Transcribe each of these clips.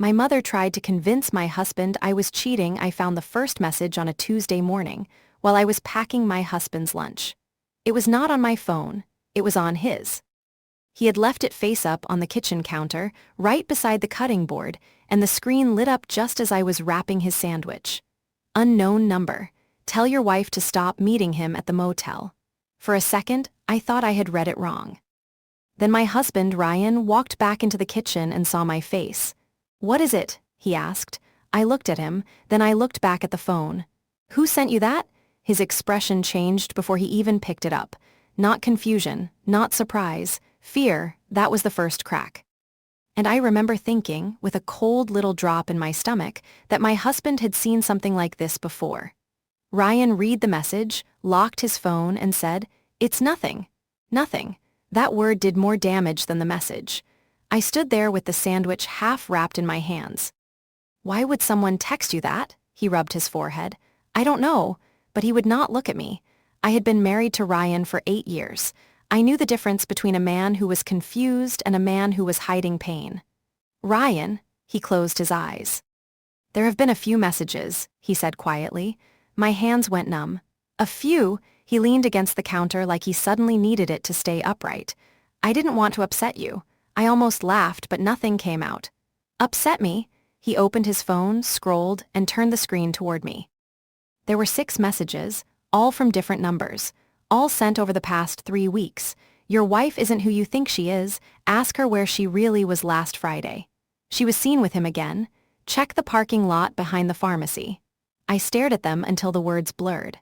My mother tried to convince my husband I was cheating. I found the first message on a Tuesday morning, while I was packing my husband's lunch. It was not on my phone, it was on his. He had left it face up on the kitchen counter, right beside the cutting board, and the screen lit up just as I was wrapping his sandwich. Unknown number. Tell your wife to stop meeting him at the motel. For a second, I thought I had read it wrong. Then my husband, Ryan, walked back into the kitchen and saw my face. "What is it?" he asked. I looked at him, then I looked back at the phone. "Who sent you that?" His expression changed before he even picked it up. Not confusion, not surprise, fear. That was the first crack. And I remember thinking, with a cold little drop in my stomach, that my husband had seen something like this before. Ryan read the message, locked his phone, and said, "It's nothing. Nothing." That word did more damage than the message. I stood there with the sandwich half wrapped in my hands. "Why would someone text you that?" He rubbed his forehead. "I don't know," but he would not look at me. I had been married to Ryan for 8 years. I knew the difference between a man who was confused and a man who was hiding pain. "Ryan," he closed his eyes. "There have been a few messages," he said quietly. My hands went numb. "A few?" He leaned against the counter like he suddenly needed it to stay upright. "I didn't want to upset you." I almost laughed, but nothing came out. "Upset me?" He opened his phone, scrolled, and turned the screen toward me. There were 6 messages, all from different numbers, all sent over the past 3 weeks. "Your wife isn't who you think she is. Ask her where she really was last Friday. She was seen with him again. Check the parking lot behind the pharmacy." I stared at them until the words blurred.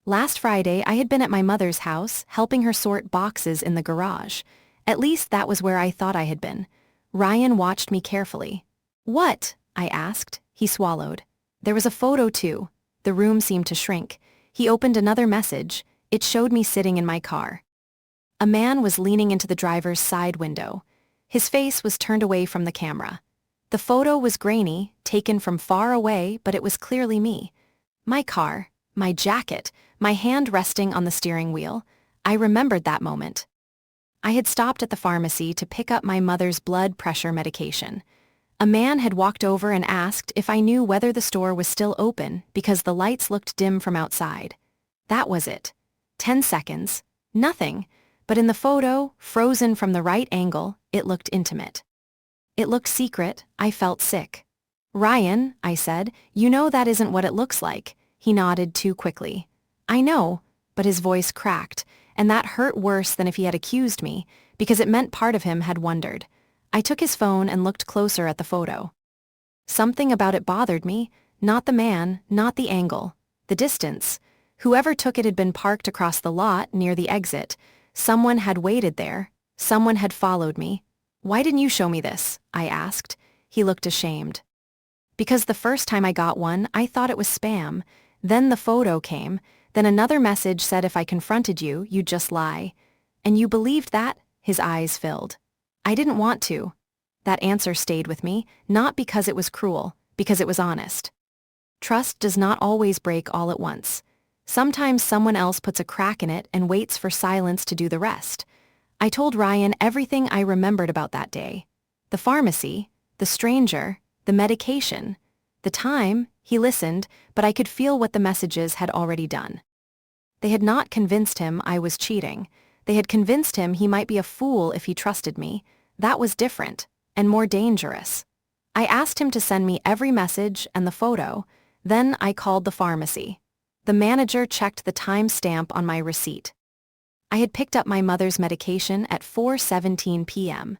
Last Friday, I had been at my mother's house, helping her sort boxes in the garage. At least that was where I thought I had been. Ryan watched me carefully. "What?" I asked. He swallowed. "There was a photo too." The room seemed to shrink. He opened another message. It showed me sitting in my car. A man was leaning into the driver's side window. His face was turned away from the camera. The photo was grainy, taken from far away, but it was clearly me. My car, my jacket, my hand resting on the steering wheel. I remembered that moment. I had stopped at the pharmacy to pick up my mother's blood pressure medication. A man had walked over and asked if I knew whether the store was still open because the lights looked dim from outside. That was it. 10 seconds. Nothing. But in the photo, frozen from the right angle, it looked intimate. It looked secret. I felt sick. "Ryan," I said, "you know that isn't what it looks like." He nodded too quickly. "I know," but his voice cracked, and that hurt worse than if he had accused me, because it meant part of him had wondered. I took his phone and looked closer at the photo. Something about it bothered me, not the man, not the angle, the distance. Whoever took it had been parked across the lot near the exit. Someone had waited there. Someone had followed me. "Why didn't you show me this?" I asked. He looked ashamed. "Because the first time I got one, I thought it was spam. Then the photo came. Then another message said if I confronted you, you'd just lie. And you believed that?" His eyes filled. "I didn't want to." That answer stayed with me, not because it was cruel, because it was honest. Trust does not always break all at once. Sometimes someone else puts a crack in it and waits for silence to do the rest. I told Ryan everything I remembered about that day. The pharmacy, the stranger, the medication. The time, he listened, but I could feel what the messages had already done. They had not convinced him I was cheating. They had convinced him he might be a fool if he trusted me. That was different, and more dangerous. I asked him to send me every message and the photo. Then I called the pharmacy. The manager checked the time stamp on my receipt. I had picked up my mother's medication at 4:17 p.m.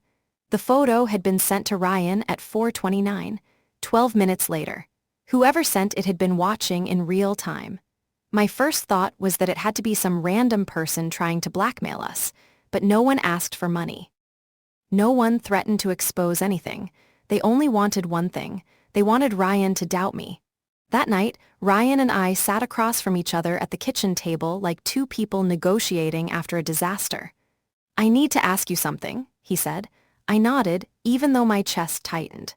The photo had been sent to Ryan at 4:29, 12 minutes later. Whoever sent it had been watching in real time. My first thought was that it had to be some random person trying to blackmail us, but no one asked for money. No one threatened to expose anything. They only wanted one thing. They wanted Ryan to doubt me. That night, Ryan and I sat across from each other at the kitchen table like two people negotiating after a disaster. "I need to ask you something," he said. I nodded, even though my chest tightened.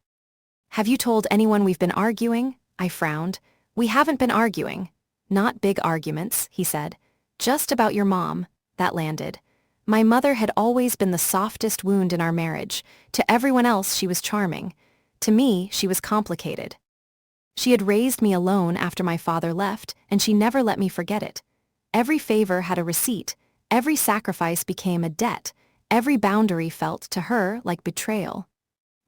"Have you told anyone we've been arguing?" I frowned. "We haven't been arguing." "Not big arguments," he said. "Just about your mom." That landed. My mother had always been the softest wound in our marriage. To everyone else she was charming. To me, she was complicated. She had raised me alone after my father left, and she never let me forget it. Every favor had a receipt, every sacrifice became a debt, every boundary felt to her like betrayal.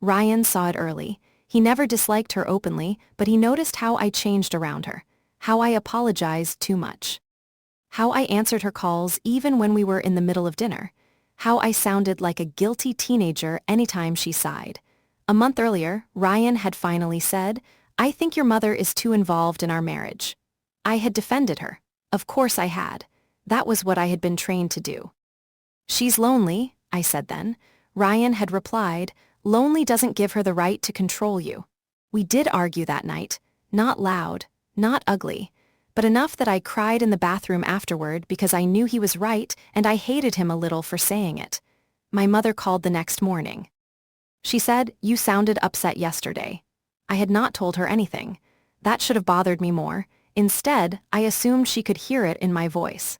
Ryan saw it early. He never disliked her openly, but he noticed how I changed around her, how I apologized too much, how I answered her calls even when we were in the middle of dinner, how I sounded like a guilty teenager anytime she sighed. A month earlier, Ryan had finally said, "I think your mother is too involved in our marriage." I had defended her. Of course I had. That was what I had been trained to do. "She's lonely," I said then. Ryan had replied, "Lonely doesn't give her the right to control you." We did argue that night, not loud, not ugly, but enough that I cried in the bathroom afterward because I knew he was right and I hated him a little for saying it. My mother called the next morning. She said, "You sounded upset yesterday." I had not told her anything. That should have bothered me more. Instead, I assumed she could hear it in my voice.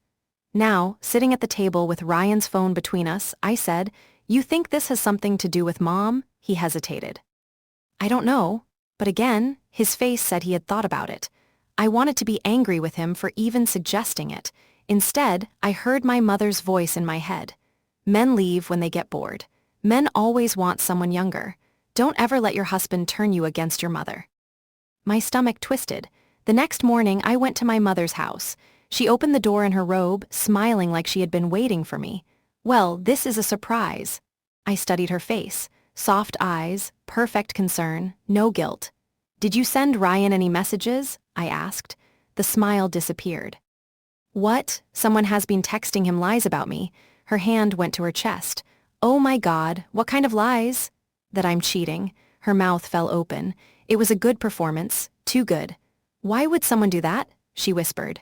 Now, sitting at the table with Ryan's phone between us, I said, "You think this has something to do with Mom?" He hesitated. "I don't know." But again, his face said he had thought about it. I wanted to be angry with him for even suggesting it. Instead, I heard my mother's voice in my head. "Men leave when they get bored. Men always want someone younger. Don't ever let your husband turn you against your mother." My stomach twisted. The next morning, I went to my mother's house. She opened the door in her robe, smiling like she had been waiting for me. "Well, this is a surprise." I studied her face. Soft eyes, perfect concern, no guilt. "Did you send Ryan any messages?" I asked. The smile disappeared. "What? Someone has been texting him lies about me." Her hand went to her chest. "Oh my God, what kind of lies?" "That I'm cheating." Her mouth fell open. It was a good performance, too good. "Why would someone do that?" she whispered.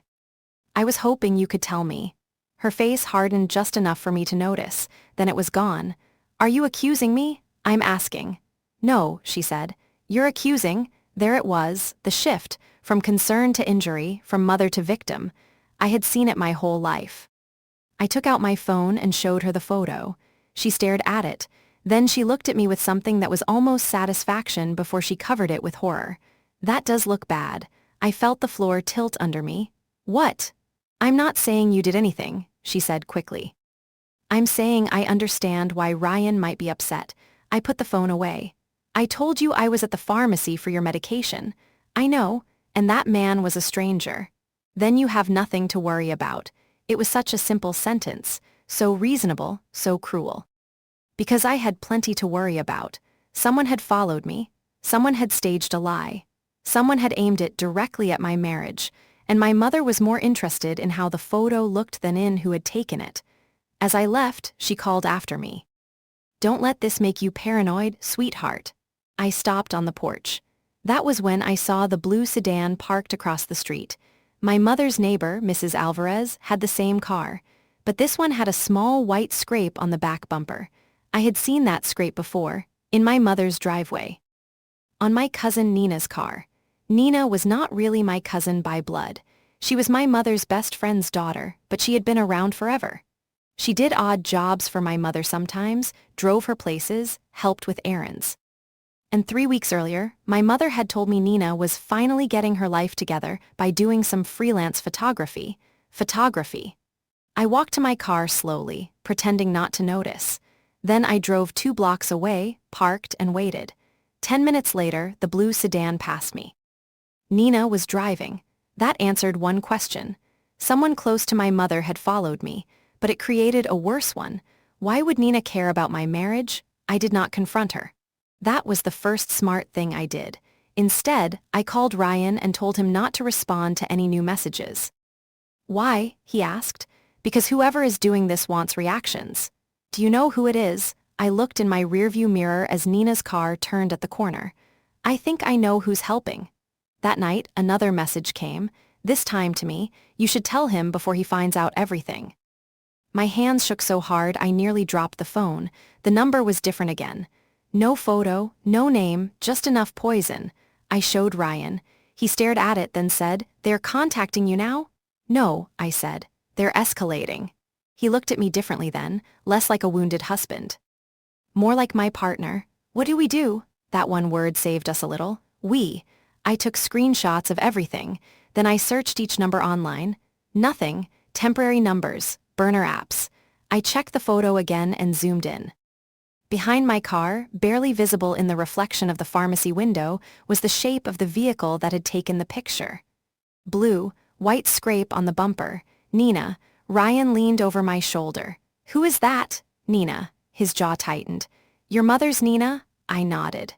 "I was hoping you could tell me." Her face hardened just enough for me to notice. Then it was gone. "Are you accusing me?" "I'm asking." "No," she said. "You're accusing." There it was, the shift, from concern to injury, from mother to victim. I had seen it my whole life. I took out my phone and showed her the photo. She stared at it. Then she looked at me with something that was almost satisfaction before she covered it with horror. "That does look bad." I felt the floor tilt under me. "What?" "I'm not saying you did anything," she said quickly. "I'm saying I understand why Ryan might be upset." I put the phone away. "I told you I was at the pharmacy for your medication." "I know, and that man was a stranger." "Then you have nothing to worry about." It was such a simple sentence, so reasonable, so cruel. Because I had plenty to worry about. Someone had followed me. Someone had staged a lie. Someone had aimed it directly at my marriage, and my mother was more interested in how the photo looked than in who had taken it. As I left, she called after me. "Don't let this make you paranoid, sweetheart." I stopped on the porch. That was when I saw the blue sedan parked across the street. My mother's neighbor, Mrs. Alvarez, had the same car, but this one had a small white scrape on the back bumper. I had seen that scrape before, in my mother's driveway. On my cousin Nina's car. Nina was not really my cousin by blood. She was my mother's best friend's daughter, but she had been around forever. She did odd jobs for my mother sometimes, drove her places, helped with errands. And 3 weeks earlier, my mother had told me Nina was finally getting her life together by doing some freelance photography. Photography. I walked to my car slowly, pretending not to notice. Then I drove 2 blocks away, parked, and waited. 10 minutes later, the blue sedan passed me. Nina was driving. That answered one question. Someone close to my mother had followed me, but it created a worse one. Why would Nina care about my marriage? I did not confront her. That was the first smart thing I did. Instead, I called Ryan and told him not to respond to any new messages. "Why?" he asked. "Because whoever is doing this wants reactions." "Do you know who it is?" I looked in my rearview mirror as Nina's car turned at the corner. "I think I know who's helping." That night, another message came, this time to me. "You should tell him before he finds out everything." My hands shook so hard I nearly dropped the phone. The number was different again. No photo, no name, just enough poison. I showed Ryan. He stared at it, then said, "They're contacting you now?" "No," I said. "They're escalating." He looked at me differently then, less like a wounded husband. More like my partner. "What do we do?" That one word saved us a little. We. I took screenshots of everything. Then I searched each number online. Nothing. Temporary numbers. Burner apps. I checked the photo again and zoomed in. Behind my car, barely visible in the reflection of the pharmacy window, was the shape of the vehicle that had taken the picture. Blue, white scrape on the bumper. Nina. Ryan leaned over my shoulder. "Who is that?" "Nina." His jaw tightened. "Your mother's Nina?" I nodded.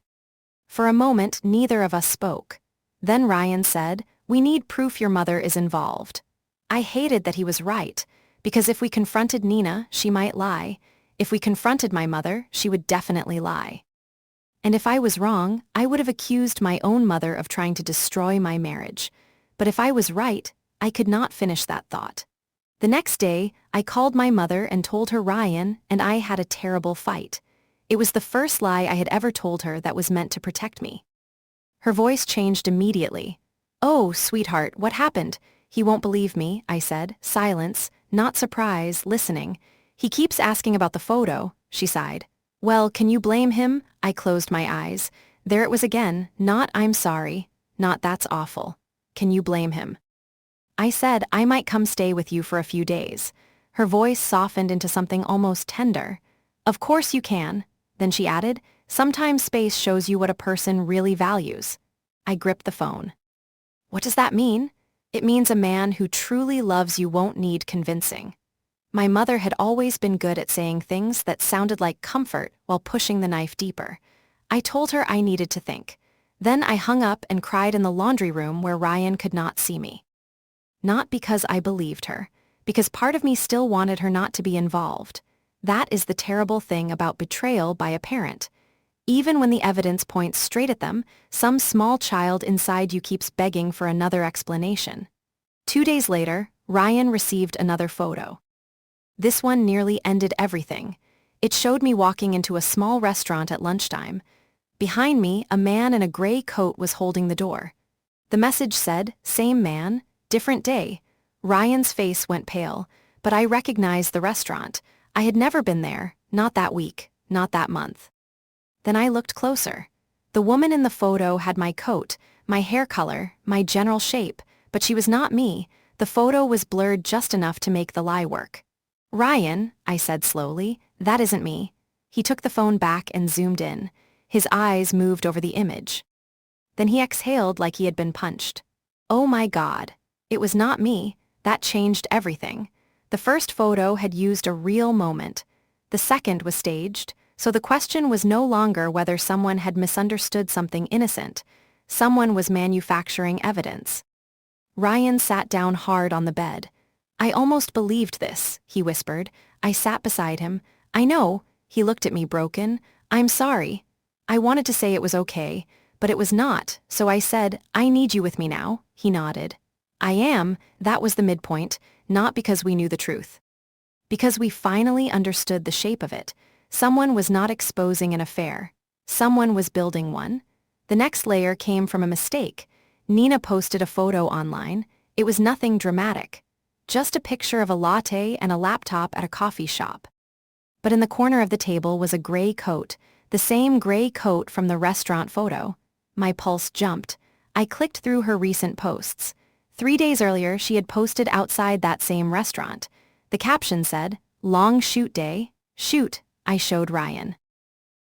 For a moment, neither of us spoke. Then Ryan said, "We need proof your mother is involved." I hated that he was right, because if we confronted Nina, she might lie. If we confronted my mother, she would definitely lie. And if I was wrong, I would have accused my own mother of trying to destroy my marriage. But if I was right, I could not finish that thought. The next day, I called my mother and told her Ryan and I had a terrible fight. It was the first lie I had ever told her that was meant to protect me. Her voice changed immediately. "Oh, sweetheart, what happened?" "He won't believe me," I said. Silence, not surprise, listening. "He keeps asking about the photo," she sighed. "Well, can you blame him?" I closed my eyes. There it was again, not "I'm sorry," not "that's awful." Can you blame him? I said I might come stay with you for a few days. Her voice softened into something almost tender. "Of course you can." Then she added, "Sometimes space shows you what a person really values." I gripped the phone. "What does that mean?" "It means a man who truly loves you won't need convincing." My mother had always been good at saying things that sounded like comfort while pushing the knife deeper. I told her I needed to think. Then I hung up and cried in the laundry room where Ryan could not see me. Not because I believed her, because part of me still wanted her not to be involved. That is the terrible thing about betrayal by a parent. Even when the evidence points straight at them, some small child inside you keeps begging for another explanation. 2 days later, Ryan received another photo. This one nearly ended everything. It showed me walking into a small restaurant at lunchtime. Behind me, a man in a gray coat was holding the door. The message said, "Same man, different day." Ryan's face went pale, but I recognized the restaurant. I had never been there, not that week, not that month. Then I looked closer. The woman in the photo had my coat, my hair color, my general shape, but she was not me. The photo was blurred just enough to make the lie work. "Ryan," I said slowly, "that isn't me." He took the phone back and zoomed in. His eyes moved over the image. Then he exhaled like he had been punched. Oh my God. It was not me. That changed everything. The first photo had used a real moment. The second was staged, so the question was no longer whether someone had misunderstood something innocent. Someone was manufacturing evidence. Ryan sat down hard on the bed. "I almost believed this," he whispered. I sat beside him. "I know." He looked at me broken. "I'm sorry." I wanted to say it was okay, but it was not, so I said, "I need you with me now." He nodded. "I am." That was the midpoint, not because we knew the truth. Because we finally understood the shape of it. Someone was not exposing an affair. Someone was building one. The next layer came from a mistake. Nina posted a photo online. It was nothing dramatic. Just a picture of a latte and a laptop at a coffee shop. But in the corner of the table was a gray coat, the same gray coat from the restaurant photo. My pulse jumped. I clicked through her recent posts. 3 days earlier, she had posted outside that same restaurant. The caption said, "Long shoot day." "Shoot," I showed Ryan.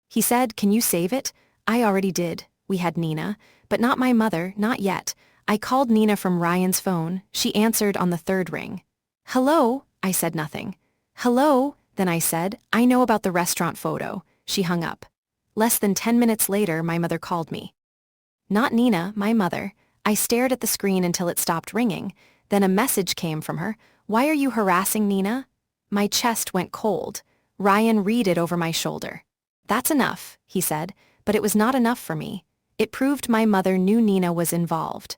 He said, "Can you save it?" I already did. We had Nina, but not my mother, not yet. I called Nina from Ryan's phone. She answered on the third ring. "Hello?" I said nothing. "Hello?" Then I said, "I know about the restaurant photo." She hung up. Less than 10 minutes later, my mother called me. Not Nina, my mother. I stared at the screen until it stopped ringing. Then a message came from her. "Why are you harassing Nina?" My chest went cold. Ryan read it over my shoulder. "That's enough," he said, but it was not enough for me. It proved my mother knew Nina was involved.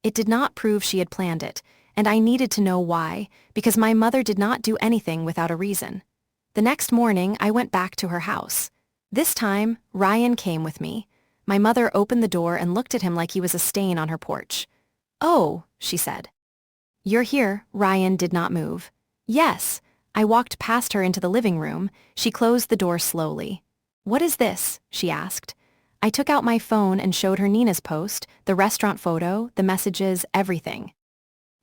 It did not prove she had planned it, and I needed to know why, because my mother did not do anything without a reason. The next morning, I went back to her house. This time, Ryan came with me. My mother opened the door and looked at him like he was a stain on her porch. "Oh," she said. "You're here." Ryan did not move. "Yes." I walked past her into the living room. She closed the door slowly. "What is this?" she asked. I took out my phone and showed her Nina's post, the restaurant photo, the messages, everything.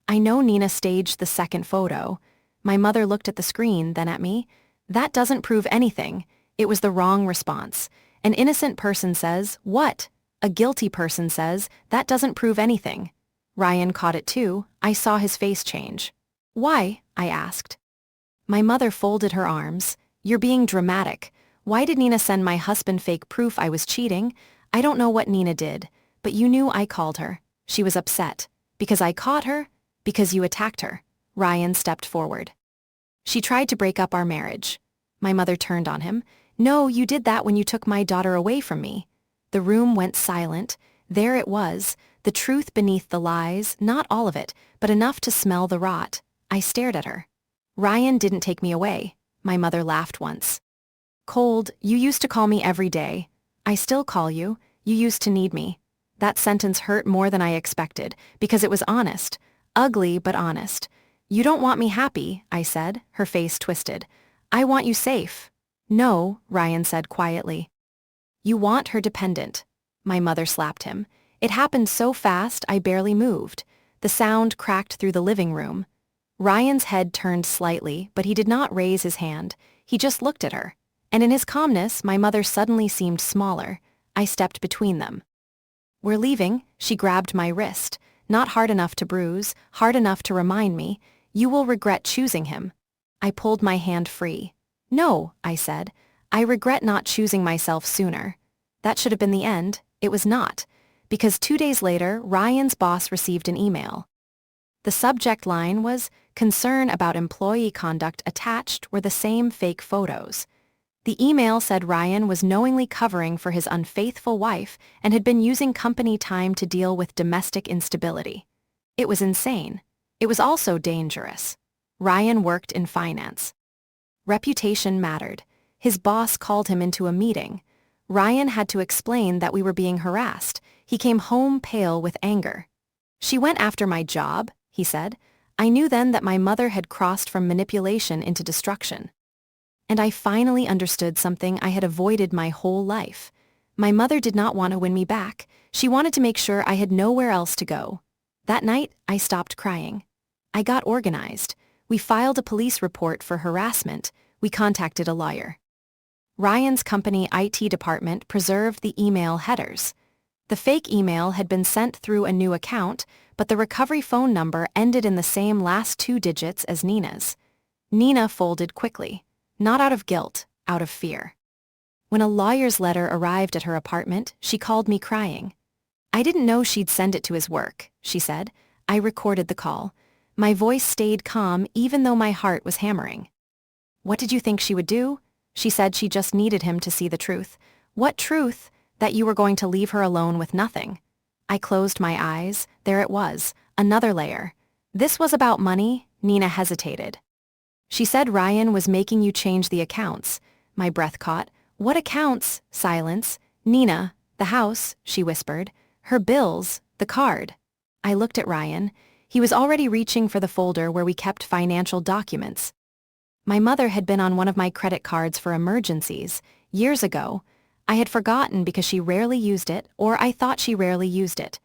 I know Nina staged the second photo. My mother looked at the screen, then at me. That doesn't prove anything. It was the wrong response. An innocent person says, "What?" A guilty person says, "That doesn't prove anything." Ryan caught it too. I saw his face change. "Why?" I asked. My mother folded her arms. "You're being dramatic. Why did Nina send my husband fake proof I was cheating? I don't know what Nina did, but you knew I called her. She was upset. Because I caught her? Because you attacked her." Ryan stepped forward. "She tried to break up our marriage." My mother turned on him. "No, you did that when you took my daughter away from me." The room went silent. There it was, the truth beneath the lies, not all of it, but enough to smell the rot. I stared at her. "Ryan didn't take me away." My mother laughed once. "Cold, you used to call me every day." "I still call you. You used to need me." That sentence hurt more than I expected, because it was honest. Ugly, but honest. "You don't want me happy," I said, her face twisted. "I want you safe." "No," Ryan said quietly. "You want her dependent." My mother slapped him. It happened so fast I barely moved. The sound cracked through the living room. Ryan's head turned slightly, but he did not raise his hand. He just looked at her. And in his calmness, my mother suddenly seemed smaller. I stepped between them. "We're leaving," she grabbed my wrist. Not hard enough to bruise, hard enough to remind me, "You will regret choosing him." I pulled my hand free. "No," I said. "I regret not choosing myself sooner." That should have been the end. It was not. Because 2 days later, Ryan's boss received an email. The subject line was, "Concern about employee conduct." Attached were the same fake photos. The email said Ryan was knowingly covering for his unfaithful wife and had been using company time to deal with domestic instability. It was insane. It was also dangerous. Ryan worked in finance. Reputation mattered. His boss called him into a meeting. Ryan had to explain that we were being harassed. He came home pale with anger. "She went after my job," he said. I knew then that my mother had crossed from manipulation into destruction. And I finally understood something I had avoided my whole life. My mother did not want to win me back. She wanted to make sure I had nowhere else to go. That night, I stopped crying. I got organized. We filed a police report for harassment. We contacted a lawyer. Ryan's company IT department preserved the email headers. The fake email had been sent through a new account, but the recovery phone number ended in the same last 2 digits as Nina's. Nina folded quickly. Not out of guilt, out of fear. When a lawyer's letter arrived at her apartment, she called me crying. "I didn't know she'd send it to his work," she said. I recorded the call. My voice stayed calm even though my heart was hammering. "What did you think she would do?" She said she just needed him to see the truth. "What truth? That you were going to leave her alone with nothing." I closed my eyes. There it was, another layer. "This was about money?" Nina hesitated. "She said Ryan was making you change the accounts." My breath caught. "What accounts?" Silence. "Nina, the house," she whispered. "Her bills, the card." I looked at Ryan. He was already reaching for the folder where we kept financial documents. My mother had been on one of my credit cards for emergencies, years ago. I had forgotten because she rarely used it, or I thought she rarely used it.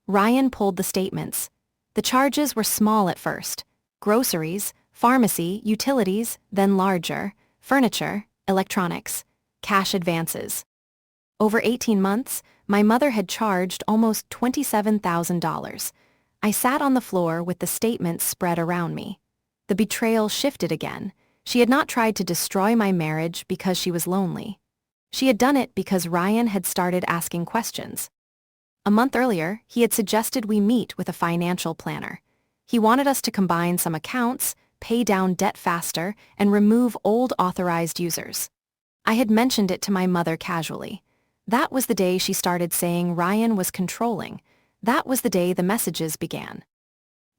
Ryan pulled the statements. The charges were small at first. Groceries, pharmacy, utilities, then larger, furniture, electronics, cash advances. Over 18 months, my mother had charged almost $27,000. I sat on the floor with the statements spread around me. The betrayal shifted again. She had not tried to destroy my marriage because she was lonely. She had done it because Ryan had started asking questions. A month earlier, he had suggested we meet with a financial planner. He wanted us to combine some accounts, pay down debt faster, and remove old authorized users. I had mentioned it to my mother casually. That was the day she started saying Ryan was controlling. That was the day the messages began.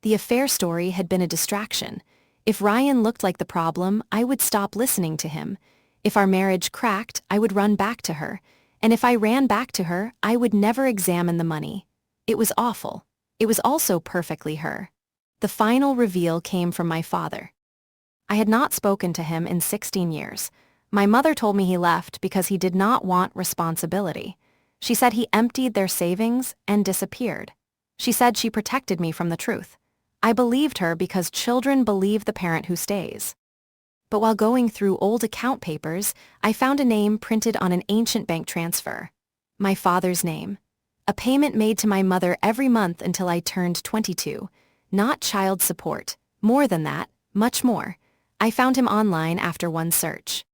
The affair story had been a distraction. If Ryan looked like the problem, I would stop listening to him. If our marriage cracked, I would run back to her. And if I ran back to her, I would never examine the money. It was awful. It was also perfectly her. The final reveal came from my father. I had not spoken to him in 16 years. My mother told me he left because he did not want responsibility. She said he emptied their savings and disappeared. She said she protected me from the truth. I believed her because children believe the parent who stays. But while going through old account papers, I found a name printed on an ancient bank transfer. My father's name. A payment made to my mother every month until I turned 22. Not child support. More than that, much more. I found him online after one search.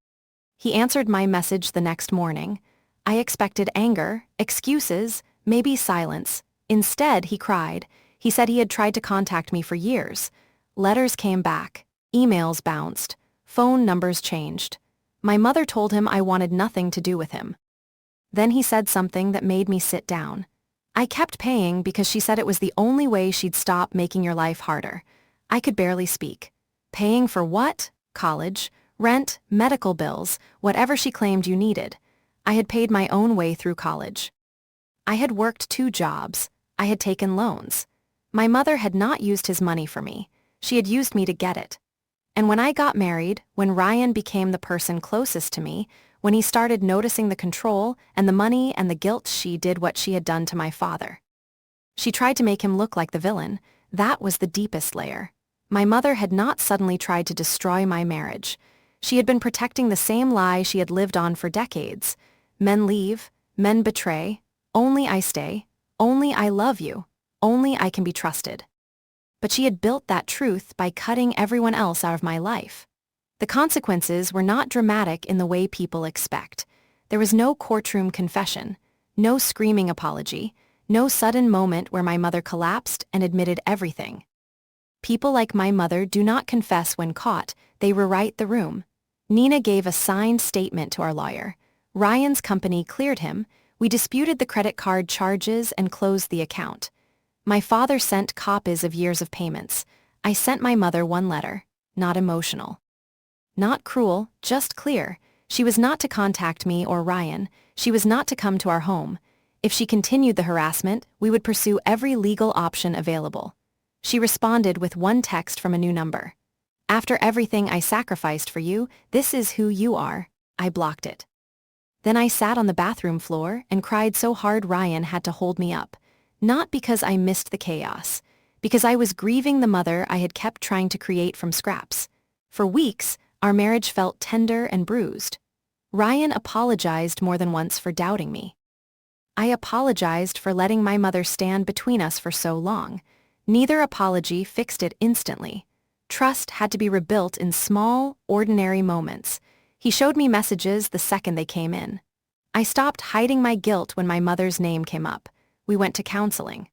He answered my message the next morning. I expected anger, excuses, maybe silence. Instead, he cried. He said he had tried to contact me for years. Letters came back. Emails bounced. Phone numbers changed. My mother told him I wanted nothing to do with him. Then he said something that made me sit down. I kept paying because she said it was the only way she'd stop making your life harder. I could barely speak. Paying for what? College, rent, medical bills, whatever she claimed you needed. I had paid my own way through college. I had worked 2 jobs. I had taken loans. My mother had not used his money for me. She had used me to get it. And when I got married, when Ryan became the person closest to me, when he started noticing the control and the money and the guilt, she did what she had done to my father. She tried to make him look like the villain. That was the deepest layer. My mother had not suddenly tried to destroy my marriage. She had been protecting the same lie she had lived on for decades. Men leave, men betray, only I stay, only I love you, only I can be trusted. But she had built that truth by cutting everyone else out of my life. The consequences were not dramatic in the way people expect. There was no courtroom confession, no screaming apology, no sudden moment where my mother collapsed and admitted everything. People like my mother do not confess when caught, they rewrite the room. Nina gave a signed statement to our lawyer. Ryan's company cleared him. We disputed the credit card charges and closed the account. My father sent copies of years of payments. I sent my mother one letter, not emotional. Not cruel, just clear. She was not to contact me or Ryan. She was not to come to our home. If she continued the harassment, we would pursue every legal option available. She responded with one text from a new number. After everything I sacrificed for you, this is who you are. I blocked it. Then I sat on the bathroom floor and cried so hard Ryan had to hold me up. Not because I missed the chaos, because I was grieving the mother I had kept trying to create from scraps. For weeks, our marriage felt tender and bruised. Ryan apologized more than once for doubting me. I apologized for letting my mother stand between us for so long. Neither apology fixed it instantly. Trust had to be rebuilt in small, ordinary moments. He showed me messages the second they came in. I stopped hiding my guilt when my mother's name came up. We went to counseling.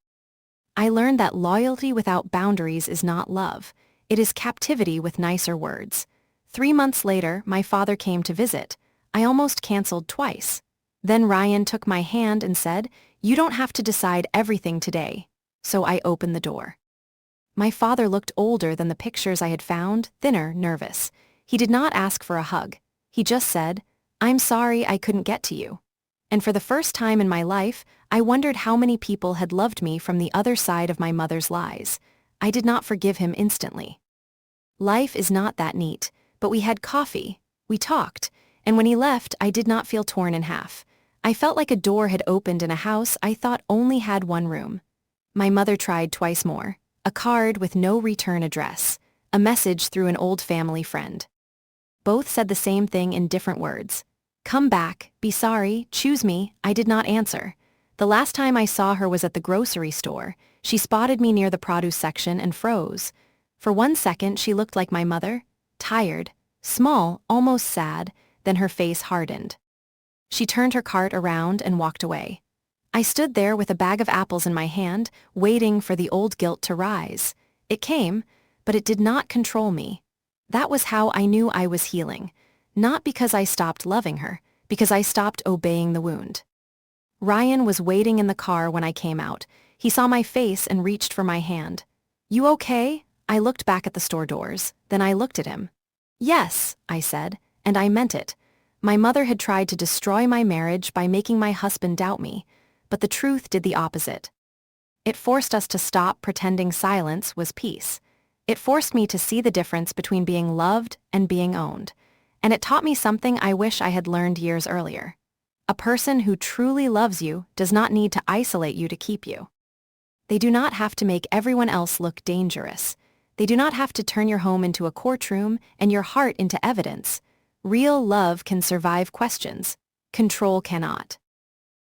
I learned that loyalty without boundaries is not love. It is captivity with nicer words. 3 months later, my father came to visit. I almost canceled twice. Then Ryan took my hand and said, "You don't have to decide everything today." So I opened the door. My father looked older than the pictures I had found, thinner, nervous. He did not ask for a hug. He just said, "I'm sorry I couldn't get to you." And for the first time in my life, I wondered how many people had loved me from the other side of my mother's lies. I did not forgive him instantly. Life is not that neat, but we had coffee, we talked, and when he left, I did not feel torn in half. I felt like a door had opened in a house I thought only had one room. My mother tried twice more. A card with no return address. A message through an old family friend. Both said the same thing in different words. "Come back, be sorry, choose me." I did not answer. The last time I saw her was at the grocery store. She spotted me near the produce section and froze. For 1 second she looked like my mother. Tired, small, almost sad, then her face hardened. She turned her cart around and walked away. I stood there with a bag of apples in my hand, waiting for the old guilt to rise. It came, but it did not control me. That was how I knew I was healing. Not because I stopped loving her, because I stopped obeying the wound. Ryan was waiting in the car when I came out. He saw my face and reached for my hand. "You okay?" I looked back at the store doors, then I looked at him. "Yes," I said, and I meant it. My mother had tried to destroy my marriage by making my husband doubt me, but the truth did the opposite. It forced us to stop pretending silence was peace. It forced me to see the difference between being loved and being owned. And it taught me something I wish I had learned years earlier. A person who truly loves you does not need to isolate you to keep you. They do not have to make everyone else look dangerous. They do not have to turn your home into a courtroom and your heart into evidence. Real love can survive questions. Control cannot.